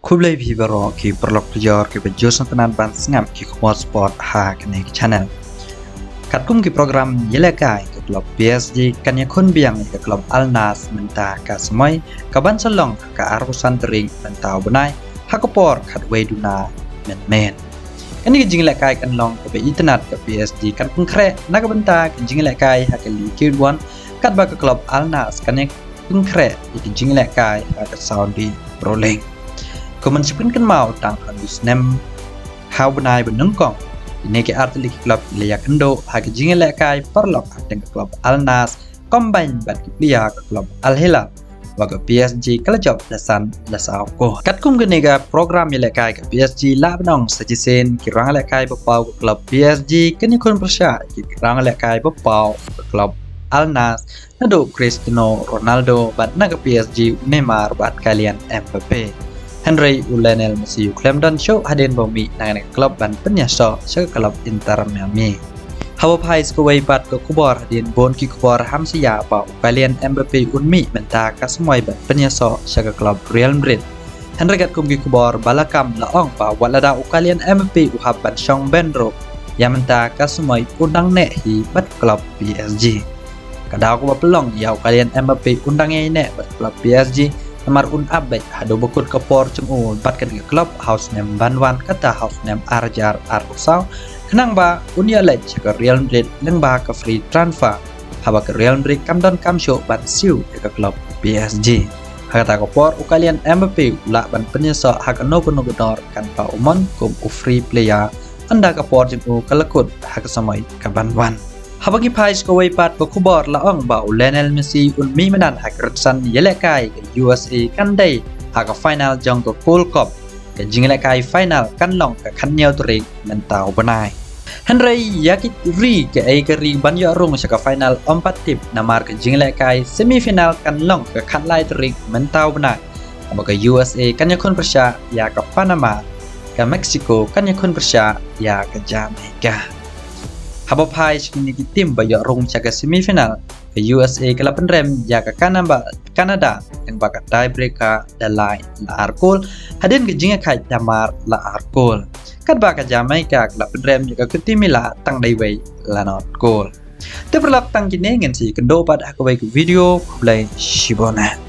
Kublai Vivaro ki perlok pejar ki bejus tenan ban sengam ki khmot sport ha kene ki channel. Katkum ki program yelekai ke klub PSG kan yakun biang ke klub Al Nas menta ka semai ka ban salong ka arusan tering mentau benai hakopor khat weduna men. Kan ni jinglekai kan long ke internet ke PSG kan pun kre nak benta ke jinglekai ha ke li ki wan kat ba ke klub Al Nas kan yak pun kre ke jinglekai ha ke Saudi rolling. Komen sipin kan mau tang handus nem how benai benung kong ini ke artilik klub liak endo hak jinglekai perlok dengan klub Al Nas combine bat plia ke klub Al Hilal waga PSG kala job dasan dasau ko katkum genega program yelekai ke PSG la benong sajisen kirang lekai bepau ke klub PSG kini kun persya kirang lekai bepau ke klub Al Nas nado Cristiano Ronaldo bat naga PSG Neymar bat kalian Mbappe Henry Lionel Messi Clemson Show haden bomi nang klub ban penyaso ke klub Inter Miami. Hawa pais ko way bat ko kubor haden bon ki kubor hamsia pa kalian Mbappe unmi menta ka semoi ban penyaso ke klub Real Madrid. Henry gat kum ki kubor balakam laong pa walada kalian Mbappe uhab ban Shong Benro yang menta ka semoi undang ne hi bat klub PSG. Kadau ko pelong ya kalian Mbappe undang ne bat klub PSG Namar abek hado bukut kepor cemu bat ke klub house name banwan kata house name arjar arusau kenang ba unia lek ke Real Madrid leng ba ke free transfer haba ke Real Madrid kamdon kamsho bat siu ke klub PSG kata kepor ukalian Mbappe la ban penyesa hak no gunor kan pa umon kum free player anda kepor cemu kelekut hak samai ke banwan Habagi pais ko way pat ko kubor laong ba Lionel Messi unmi menan hak retsan yelekai ke USA kan day hak final jong ko World Cup ke jinglekai final kan long ke kan nyau turik mentau benai Henry yakit ri ke ai ke ri ban yo rung sa final 4 tip namar ke jinglekai semifinal kan long ke kan lai turik mentau benai ke USA kan yakun persya ya ke Panama ke Mexico kan yakun persya ya ke Jamaica Haba pais kini tim bayo rung caga semifinal ke USA ke 8 rem ya ke Kanada yang bakat tiebreaker dalai la arkol hadin ke jinga kai damar la arkol kat ba ke Jamaica ke 8 rem ya ke timila tang daiwei la not goal te perlak tang kini ngen si kendo pad aku video kulai shibona